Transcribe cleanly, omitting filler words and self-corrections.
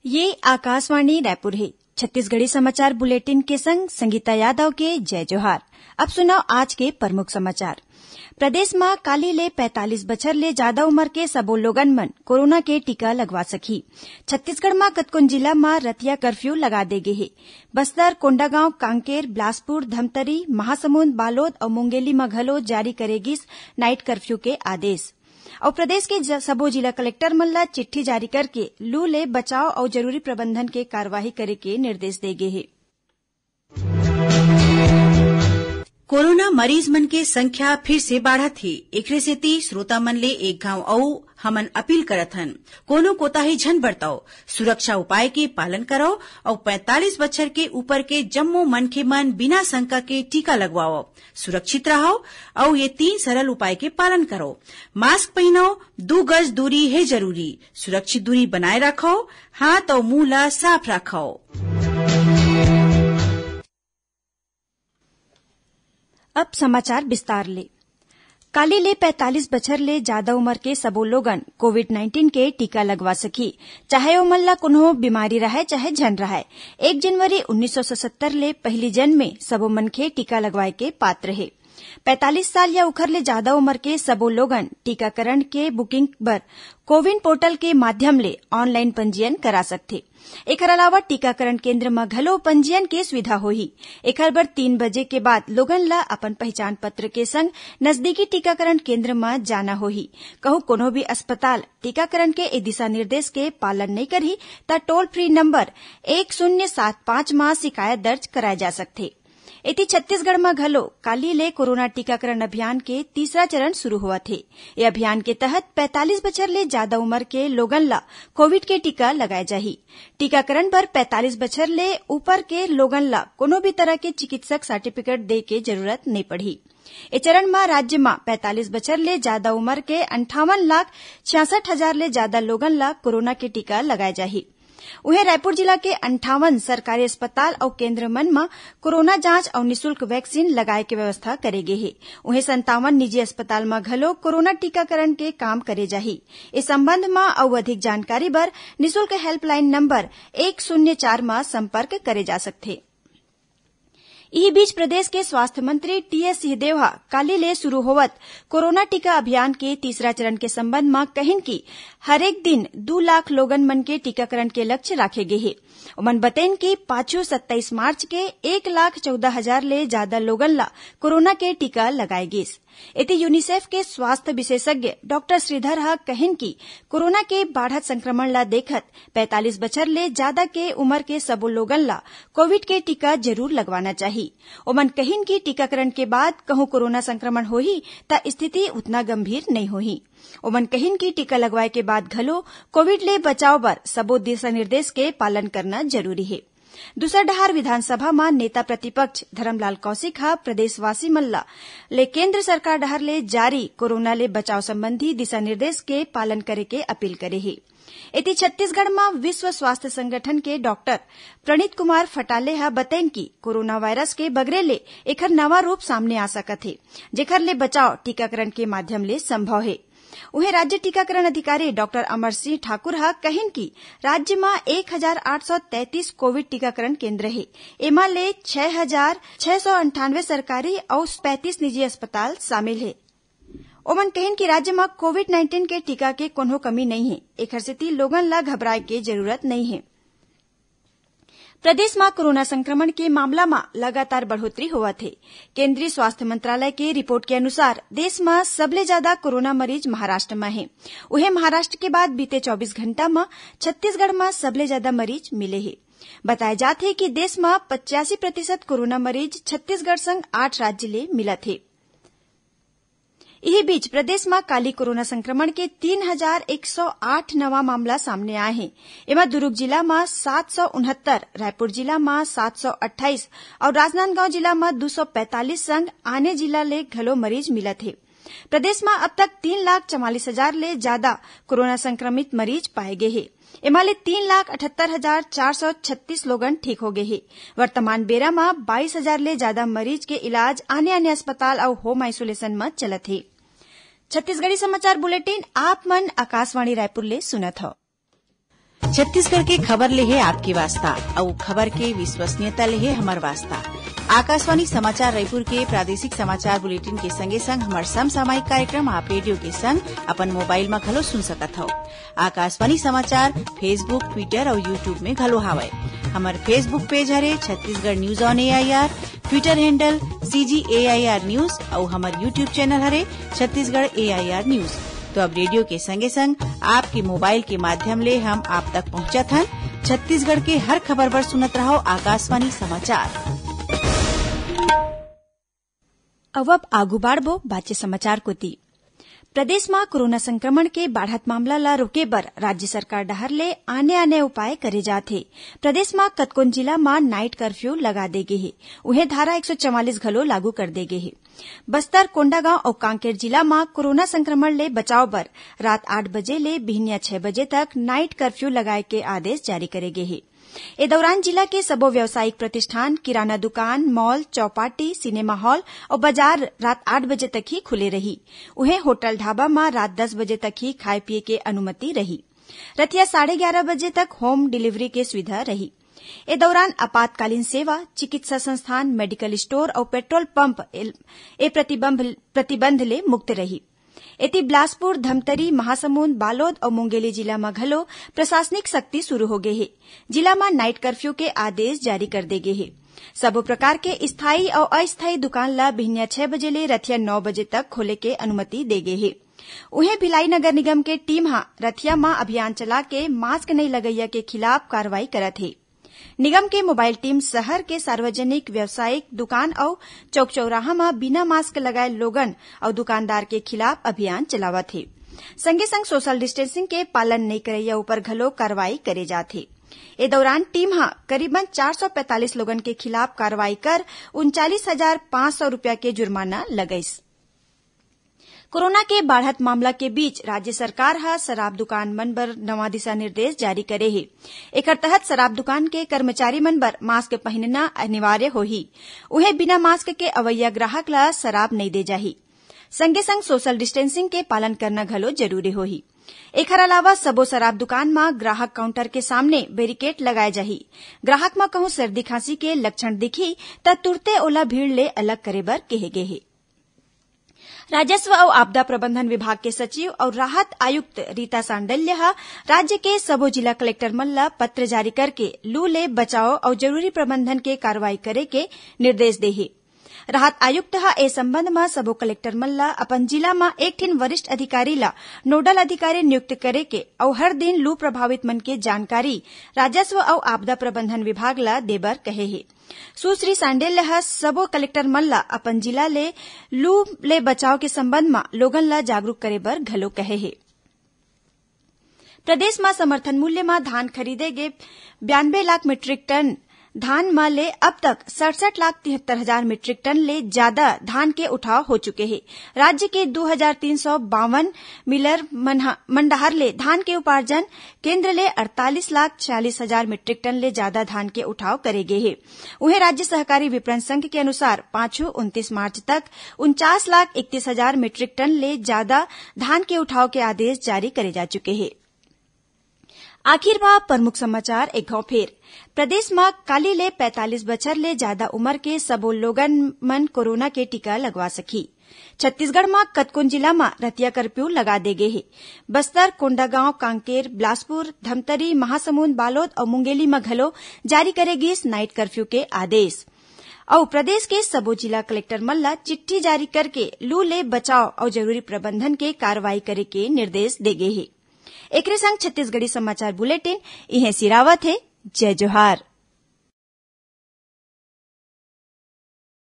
ये आकाशवाणी रायपुर है। छत्तीसगढ़ी समाचार बुलेटिन के संग संगीता यादव के जय जोहार। अब सुनाओ आज के प्रमुख समाचार। प्रदेश में काली ले 45 बछर ले ज्यादा उम्र के सबो लोगन मन कोरोना के टीका लगवा सकी। छत्तीसगढ़ में कतकोन जिला में रतिया कर्फ्यू लगा दे गे हे। बस्तर, कोंडागांव, कांकेर, बिलासपुर, धमतरी, महासमुंद, बालोद और मुंगेली में घलो जारी करेगिस नाइट कर्फ्यू के आदेश। और प्रदेश के सबो जिला कलेक्टर मन ला चिट्ठी जारी करके लू ले बचाव और जरूरी प्रबंधन के कार्यवाही करे के निर्देश दे गे हे। कोरोना मरीज मन के संख्या फिर से बाढ़त हे। एकरे सेती श्रोता मन ले एक गांव अउ हमन अपील करत हन, कोनो कोताही झन बरताओ, सुरक्षा उपाय के पालन करो और 45 बछर के ऊपर के जम्मो मनखे मन बिना शंका के टीका लगवाओ। सुरक्षित रहो और ये 3 सरल उपाय के पालन करो। मास्क पहनो, 2 गज दूरी है जरूरी, सुरक्षित दूरी बनाए रखो, हाथ और मुंह ला साफ रखो। अब समाचार विस्तार ले। काली ले 45 बछर ले ज्यादा उम्र के सबो लोगन कोविड-19 के टीका लगवा सकी, चाहे ओमन ला कोनो बीमारी रहे चाहे झन रहे। 1 जनवरी 1977 ले पहली जन में सबो मनखे टीका लगवाए के पात्र है। 45 साल या उखर ले ज्यादा उम्र के सबो लोगन टीकाकरण के बुकिंग बर कोविन पोर्टल के माध्यम ले ऑनलाइन पंजीयन करा सकथे। एकर अलावा टीकाकरण केंद्र में घलो पंजीयन के सुविधा होही। एकर बर 3 बजे के बाद लोगन ला अपन पहचान पत्र के संग नजदीकी टीकाकरण केंद्र में जाना होही। कहूं कोनो भी अस्पताल टीकाकरण के ए दिशा निर्देश के पालन नहीं करही त टोल फ्री नंबर 1075 में शिकायत दर्ज कराए जा सकथे। इति छत्तीसगढ़ में घलो काली ले कोरोना टीकाकरण अभियान के तीसरा चरण शुरू हुआ थे। ये अभियान के तहत 45 बछर ले ज्यादा उम्र के लोगन ला कोविड के टीका लगाए जाही। टीकाकरण पर 45 बछर ले ऊपर के लोगन ला कोनो भी तरह के चिकित्सक सर्टिफिकेट दे के जरूरत नहीं पड़ी। ए चरण में राज्य में 45 बछर ले ज्यादा उम्र के 58,66,000 ले ज्यादा लोगन ला कोरोना के टीका लगाए जाही। उन्हें रायपुर जिला के 58 सरकारी अस्पताल और केंद्र मन में कोरोना जांच और निःशुल्क वैक्सीन लगाए के व्यवस्था करेगे है। उन्हें 57 निजी अस्पताल में घलो कोरोना टीकाकरण के काम करे जाही। इस संबंध में और अधिक जानकारी बर निःशुल्क हेल्पलाइन नंबर 104 में संपर्क करे जा सकथे। इही बीच प्रदेश के स्वास्थ्य मंत्री टीएस सिंहदेव काली ले शुरू होवत कोरोना टीका अभियान के तीसरा चरण के संबंध में कहिन की हरेक दिन 2 लाख लोगन मन के टीकाकरण के लक्ष्य राखे गे हे। उमन बतेन की पाछू 27 मार्च के 1,14,000 ले ज्यादा लोगन ला कोरोना के टीका लगाए गिस। इति यूनिसेफ के स्वास्थ्य विशेषज्ञ डॉक्टर श्रीधर कहिन की कोरोना के बाढ़त संक्रमण ला देखत 45 बछर ले ज्यादा के उम्र के सबो लोगन ला कोविड के टीका जरूर लगवाना चाहिए। ओमन कहिन की टीकाकरण के बाद कहूं कोरोना संक्रमण होही त स्थिति उतना गंभीर नहीं होही। ओमन कहिन की टीका लगवाए के बाद घलो कोविड ले बचाव बर सबो दिशा निर्देश के पालन करना जरूरी है। दूसरा डहार विधानसभा में नेता प्रतिपक्ष धर्मलाल कौशिक प्रदेशवासी मल्ला ले केंद्र सरकार डहार ले जारी कोरोना ले बचाव संबंधी दिशा निर्देश के पालन करे के अपील करे है। इति छत्तीसगढ़ में विश्व स्वास्थ्य संगठन के डॉक्टर प्रणीत कुमार फटाले बतैन की कोरोना वायरस के बगरे ले एकर नवा रूप सामने आ सकत है, जेकर ले बचाव टीकाकरण के माध्यम ले संभव है। उन्हें राज्य टीकाकरण अधिकारी डॉक्टर अमर सिंह ठाकुर कहिन की राज्य में 1,833 कोविड टीकाकरण केंद्र है। एमा ले 6,698 सरकारी और 35 निजी अस्पताल शामिल है। ओमन कहिन की राज्य में कोविड-19 के टीका के कोनो कमी नहीं है। एकर सेती लोगन ला घबराए के जरूरत नहीं है। प्रदेश में कोरोना संक्रमण के मामला में लगातार बढ़ोतरी होवत है। केंद्रीय स्वास्थ्य मंत्रालय के रिपोर्ट के अनुसार देश में सबले ज्यादा कोरोना मरीज महाराष्ट्र में है। उन्हें महाराष्ट्र के बाद बीते 24 घंटा में छत्तीसगढ़ में सबले ज्यादा मरीज मिले हैं। बताया जात है कि देश में 85% कोरोना मरीज छत्तीसगढ़ संग 8 राज्य ले मिलत है। इसी बीच प्रदेश में काली कोरोना संक्रमण के 3,108 नवा मामला सामने आए हैं। एमा दुर्ग जिला में 769, रायपुर जिला में 728 और राजनांदगांव जिला में 245 संग आने जिला ले घलो मरीज मिलत है। प्रदेश में अब तक 3,44,000 ले ज्यादा कोरोना संक्रमित मरीज पाए गए हैं। एमा ले 3,78,436 लोगन ठीक हो गए हैं। वर्तमान बेरा में 22,000 ले ज्यादा मरीज के इलाज आने अस्पताल और होम आइसोलेशन में चलत है। छत्तीसगढ़ी समाचार बुलेटिन आप मन आकाशवाणी रायपुर ले सुनत हो। छत्तीसगढ़ के खबर ले है आपके वास्ता और खबर के विश्वसनीयता ले है हमार वास्ता। आकाशवाणी समाचार रायपुर के प्रादेशिक समाचार बुलेटिन के संगे संग हमार समसामयिक कार्यक्रम आप रेडियो के संग अपन मोबाइल में घलो सुन सकत हो। आकाशवाणी समाचार फेसबुक, ट्विटर और यूट्यूब में घलो हावय। हमार फेसबुक पेज हरे Chhattisgarh news on AIR, Twitter handle CGAIR news और हमार यूट्यूब चैनल हरे छत्तीसगढ़ AIR न्यूज। तो अब रेडियो के संगे संग आपके मोबाइल के माध्यम ले हम आप तक पहुंचत हन। छत्तीसगढ़ के हर खबर पर सुनत रहो आकाशवाणी समाचार। अब आगू बाढ़बो बाचे समाचार कोती। प्रदेश में कोरोना संक्रमण के बढ़त मामला ला रोके बर राज्य सरकार डहर ले आने उपाय करे जाथे। प्रदेश में कतकोन जिला में नाइट कर्फ्यू लगा दे गे हे, उहे धारा 144 घलो लागू कर दे गे हे। बस्तर, कोंडागांव और कांकेर जिला में कोरोना संक्रमण ले बचाव बर रात 8 बजे ले बिहनिया 6 बजे तक नाइट कर्फ्यू लगाए के आदेश जारी करे गे हे। ए दौरान जिला के सबो व्यावसायिक प्रतिष्ठान, किराना दुकान, मॉल, चौपाटी, सिनेमा हॉल और बाजार रात 8 बजे तक ही खुले रही। उहे होटल ढाबा में रात 10 बजे तक ही खाए पिए के अनुमति रही। रतिया 11:30 बजे तक होम डिलीवरी के सुविधा रही। ए दौरान आपातकालीन सेवा, चिकित्सा संस्थान, मेडिकल स्टोर और पेट्रोल पंप ए प्रतिबंध ले मुक्त रही। एति बिलासपुर, धमतरी, महासमुंद, बालोद और मुंगेली जिला में घलो प्रशासनिक सख्ती शुरू हो गए है। जिला में नाइट कर्फ्यू के आदेश जारी कर दे गए है। सबो प्रकार के स्थायी और अस्थायी दुकान ला बिहनिया 6 बजे ले रतिया 9 बजे तक खोले के अनुमति दे गए है। उहे भिलाई नगर निगम के टीम रतिया में अभियान चला के मास्क नहीं लगैया के खिलाफ कार्रवाई करत है। निगम के मोबाइल टीम शहर के सार्वजनिक व्यावसायिक दुकान और चौक चौराहा में बिना मास्क लगाए लोगन और दुकानदार के खिलाफ अभियान चलावत है। संगे संग सोशल डिस्टेंसिंग के पालन नहीं करैया ऊपर घलो कार्रवाई करे जाथे। ए दौरान टीम करीबन 445 लोगन के खिलाफ कार्रवाई कर 39,500 रुपया के जुर्माना लगइस। कोरोना के बढ़त मामला के बीच राज्य सरकार शराब दुकान मन बर नवा दिशा निर्देश जारी करे हे। एकर तहत शराब दुकान के कर्मचारी मन बर मास्क पहनना अनिवार्य होही। उहे बिना मास्क के अवैया ग्राहक ला शराब नहीं दे जाही। संगे संग सोशल डिस्टेंसिंग के पालन करना घलो जरूरी होही। एकर अलावा सबो शराब दुकान में ग्राहक काउंटर के सामने बैरिकेड लगाए जाही। ग्राहक में कहूं सर्दी खांसी के लक्षण दिखी त तुरते ओला भीड़ ले अलग करे बर कहे गे हे। राजस्व और आपदा प्रबंधन विभाग के सचिव और राहत आयुक्त रीता सांडल्य राज्य के सबो जिला कलेक्टर मन ला पत्र जारी करके लू ले बचाव और जरूरी प्रबंधन के कार्रवाई करे के निर्देश दे हे। राहत आयुक्त ए संबंध में सबो कलेक्टर मन ला अपन जिला में एक ठिन वरिष्ठ अधिकारी ला नोडल अधिकारी नियुक्त करे के और हर दिन लू प्रभावित मन के जानकारी राजस्व और आपदा प्रबंधन विभाग ला देबर कहे हे। सुश्री सांडेल सबो कलेक्टर मन ला अपन जिला ले लू ले बचाव के संबंध में लोगन ला जागरूक करे बर घलो कहे हे। प्रदेश में समर्थन मूल्य में धान खरीदे गे 92 लाख मीट्रिक टन धान में ले अब तक 67,73,000 मीट्रिक टन ले ज्यादा धान के उठाव हो चुके हैं। राज्य के 2,352 मिलर मंडहार ले धान के उपार्जन केंद्र ले 48,46,000 मीट्रिक टन ले ज्यादा धान के उठाव करे गए हैं। उन्हें राज्य सहकारी विपणन संघ के अनुसार 29 मार्च तक 49,31,000 मीट्रिक टन ले ज्यादा धान के उठाव के आदेश जारी करे जा चुके हैं। आखिर प्रमुख समाचार एक घाव फेर। प्रदेश में काली ले 45 बछर ले ज्यादा उम्र के सबो लोगन मन कोरोना के टीका लगवा सकी। छत्तीसगढ़ में कतकोन जिला में रतिया कर्फ्यू लगा दे गे हे। बस्तर, कोंडागांव, कांकेर, बिलासपुर, धमतरी, महासमुंद, बालोद और मुंगेली में घलो जारी करे गिस नाइट कर्फ्यू के आदेश। और प्रदेश के सबो जिला कलेक्टर मन ला चिट्ठी जारी करके लू ले बचाव और जरूरी प्रबंधन के कार्रवाई करे के निर्देश दे गे हे। एकरे संग छत्तीसगढ़ी समाचार बुलेटिन इहे सिरावत है। जय जोहार।